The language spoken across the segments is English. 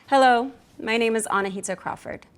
Hello, my name is Anahita Crawford,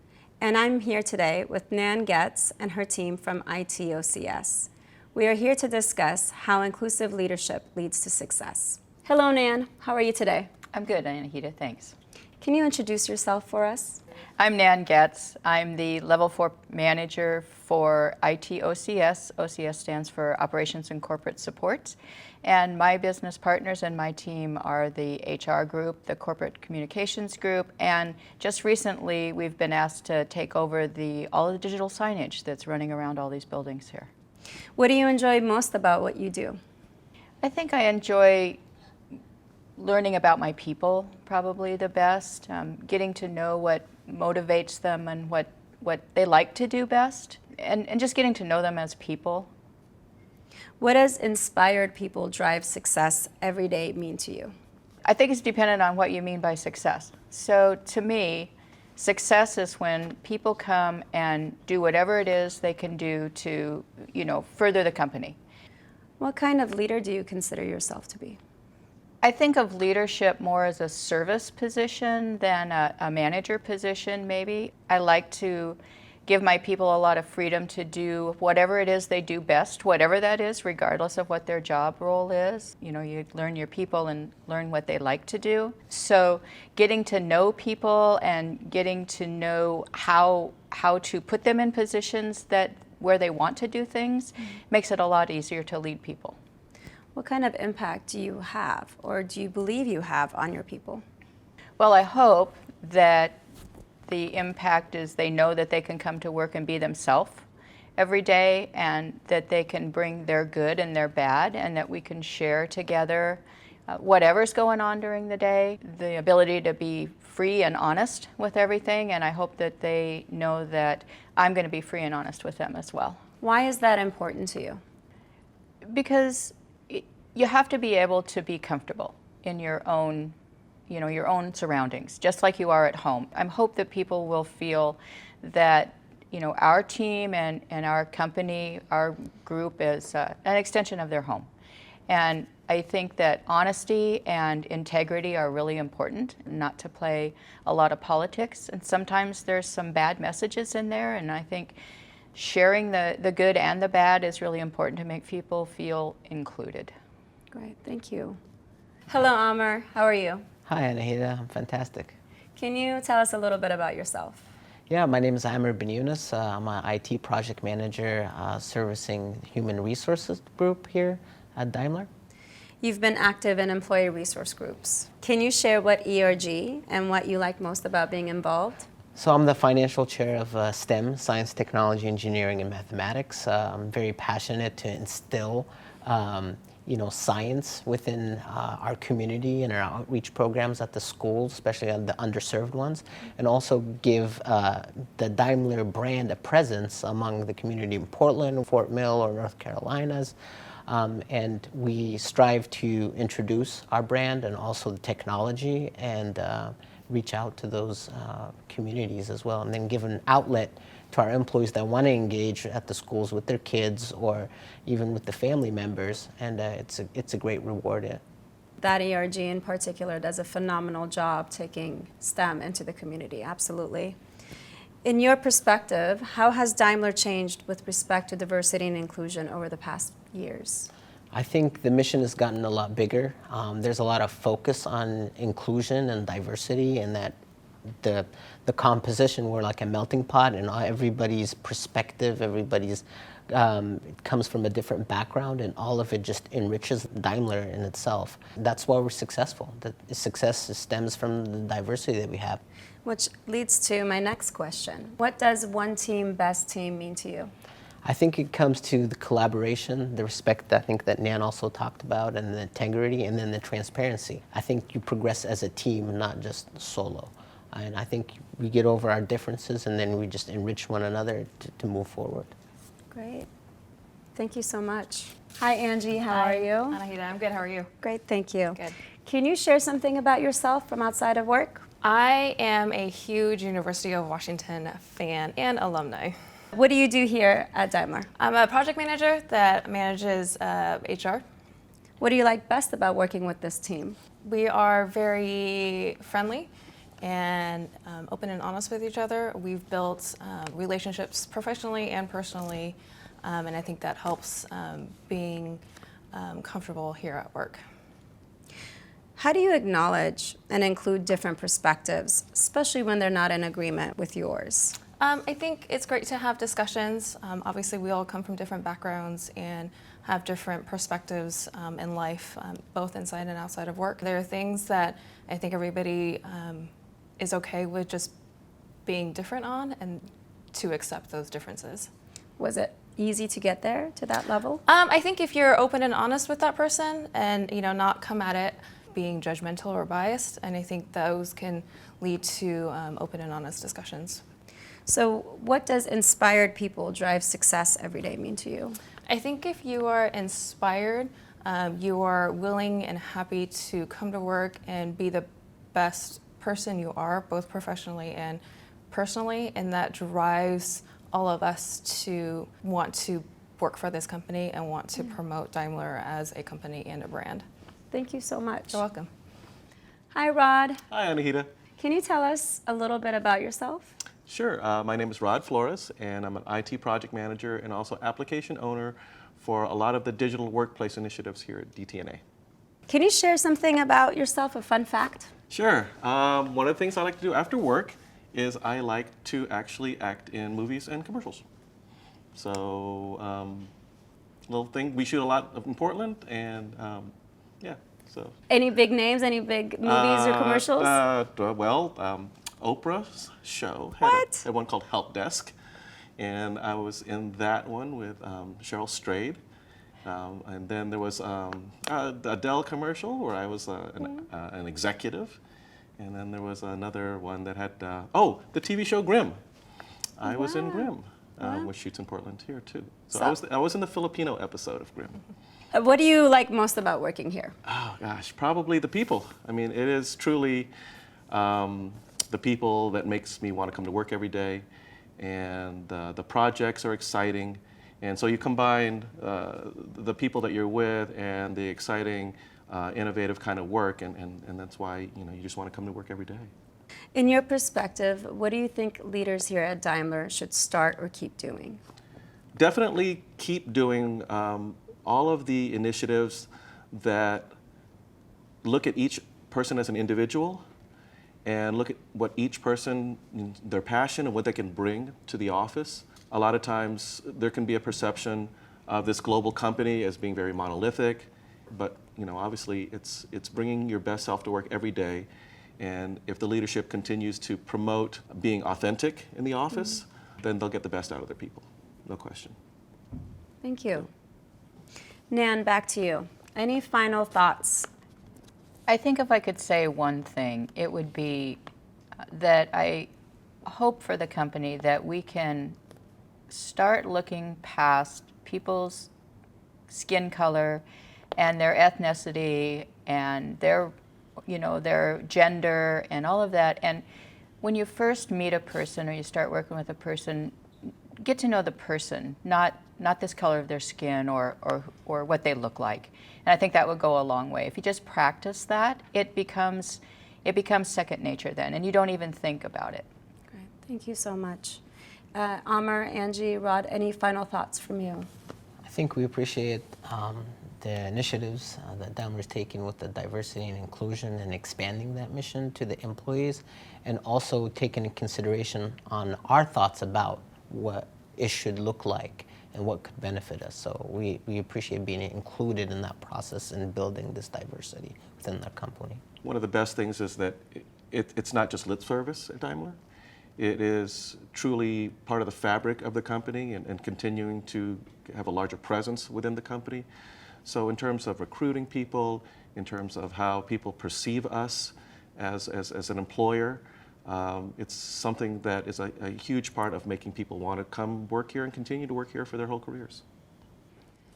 and I'm here today with Nan Goetz and her team from ITOCS. We are here to discuss how inclusive leadership leads to success. Hello, Nan. How are you today? I'm good, Anahita, thanks. Can you introduce yourself for us? I'm Nan Goetz. I'm the Level 4 Manager for ITOCS. OCS stands for Operations and Corporate Support. And my business partners and my team are the HR group, the Corporate Communications group, and just recently we've been asked to take over all the digital signage that's running around all these buildings here. What do you enjoy most about what you do? I think I enjoy learning about my people probably the best, getting to know what motivates them and what they like to do best, and just getting to know them as people. What does inspired people drive success every day mean to you? I think it's dependent on what you mean by success. So to me, success is when people come and do whatever it is they can do to, further the company. What kind of leader do you consider yourself to be? I think of leadership more as a service position than a manager position, maybe. I like to give my people a lot of freedom to do whatever it is they do best, whatever that is, regardless of what their job role is. You learn your people and learn what they like to do. So getting to know people and getting to know how to put them in positions where they want to do things makes it a lot easier to lead people. What kind of impact do you have, or do you believe you have, on your people? Well, I hope that the impact is they know that they can come to work and be themselves every day, and that they can bring their good and their bad, and that we can share together whatever's going on during the day, the ability to be free and honest with everything, and I hope that they know that I'm going to be free and honest with them as well. Why is that important to you? Because you have to be able to be comfortable in your own surroundings, just like you are at home. I hope that people will feel that, our team and our company, our group is an extension of their home. And I think that honesty and integrity are really important, not to play a lot of politics. And sometimes there's some bad messages in there, and I think sharing the good and the bad is really important to make people feel included. Great, thank you. Hello, Amr. How are you? Hi, Anahita. I'm fantastic. Can you tell us a little bit about yourself? Yeah, my name is Ruben Eunice. I'm an IT project manager servicing human resources group here at Daimler. You've been active in employee resource groups. Can you share what ERG and what you like most about being involved? So I'm the financial chair of STEM, Science, Technology, Engineering, and Mathematics. I'm very passionate to instill science within our community and our outreach programs at the schools, especially at the underserved ones, and also give the Daimler brand a presence among the community in Portland, Fort Mill, or North Carolinas. And we strive to introduce our brand and also the technology and reach out to those communities as well, and then give an outlet to our employees that want to engage at the schools with their kids or even with the family members, and it's a great reward. That ERG in particular does a phenomenal job taking STEM into the community, absolutely. In your perspective, how has Daimler changed with respect to diversity and inclusion over the past years? I think the mission has gotten a lot bigger. There's a lot of focus on inclusion and diversity, and that the composition, we're like a melting pot, and everybody's perspective, everybody's comes from a different background, and all of it just enriches Daimler in itself. That's why we're successful. The success stems from the diversity that we have. Which leads to my next question. What does one team, best team mean to you? I think it comes to the collaboration, the respect I think that Nan also talked about, and the integrity, and then the transparency. I think you progress as a team, not just solo. And I think we get over our differences, and then we just enrich one another to move forward. Great. Thank you so much. Hi, Angie. How are you? Anahita, I'm good. How are you? Great, thank you. Good. Can you share something about yourself from outside of work? I am a huge University of Washington fan and alumni. What do you do here at Daimler? I'm a project manager that manages HR. What do you like best about working with this team? We are very friendly and open and honest with each other. We've built relationships professionally and personally, and I think that helps being comfortable here at work. How do you acknowledge and include different perspectives, especially when they're not in agreement with yours? I think it's great to have discussions. Obviously, we all come from different backgrounds and have different perspectives in life, both inside and outside of work. There are things that I think everybody is okay with just being different on, and to accept those differences. Was it easy to get there to that level? I think if you're open and honest with that person and not come at it being judgmental or biased, and I think those can lead to open and honest discussions. So what does inspired people drive success every day mean to you? I think if you are inspired, you are willing and happy to come to work and be the best person you are, both professionally and personally, and that drives all of us to want to work for this company and want to promote Daimler as a company and a brand. Thank you so much. You're welcome. Hi, Rod. Hi, Anahita. Can you tell us a little bit about yourself? Sure. My name is Rod Flores, and I'm an IT project manager and also application owner for a lot of the digital workplace initiatives here at DTNA. Can you share something about yourself, a fun fact? Sure. One of the things I like to do after work is I like to actually act in movies and commercials. So, little thing, we shoot a lot in Portland, and yeah, so. Any big names, any big movies or commercials? Oprah's show What? had one called Help Desk, and I was in that one with Cheryl Strayed. And then there was an Adele commercial where I was an executive. And then there was another one that had, the TV show Grimm. I was in Grimm, which shoots in Portland here too. So I was in the Filipino episode of Grimm. What do you like most about working here? Oh gosh, probably the people. I mean, it is truly the people that makes me want to come to work every day, and the projects are exciting. And so you combine the people that you're with and the exciting, innovative kind of work, and that's why you just want to come to work every day. In your perspective, what do you think leaders here at Daimler should start or keep doing? Definitely keep doing all of the initiatives that look at each person as an individual and look at what each person, their passion and what they can bring to the office. A lot of times there can be a perception of this global company as being very monolithic, but obviously it's bringing your best self to work every day. And if the leadership continues to promote being authentic in the office, then they'll get the best out of their people, no question. Thank you. Nan, back to you. Any final thoughts? I think if I could say one thing, it would be that I hope for the company that we can start looking past people's skin color and their ethnicity and their gender and all of that. And when you first meet a person or you start working with a person, get to know the person, not this color of their skin or what they look like. And I think that would go a long way. If you just practice that, it becomes second nature then, and you don't even think about it. Great. Thank you so much. Amar, Angie, Rod, any final thoughts from you? I think we appreciate the initiatives that Daimler is taking with the diversity and inclusion and expanding that mission to the employees, and also taking into consideration on our thoughts about what it should look like and what could benefit us. So we appreciate being included in that process and building this diversity within the company. One of the best things is that it's not just lip service at Daimler. It is truly part of the fabric of the company and continuing to have a larger presence within the company. So in terms of recruiting people, in terms of how people perceive us as an employer, it's something that is a huge part of making people want to come work here and continue to work here for their whole careers.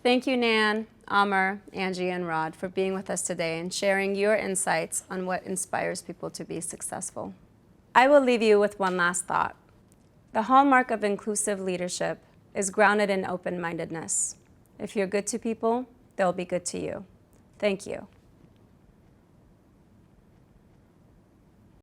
Thank you, Nan, Amar, Angie, and Rod, for being with us today and sharing your insights on what inspires people to be successful. I will leave you with one last thought. The hallmark of inclusive leadership is grounded in open-mindedness. If you're good to people, they'll be good to you. Thank you.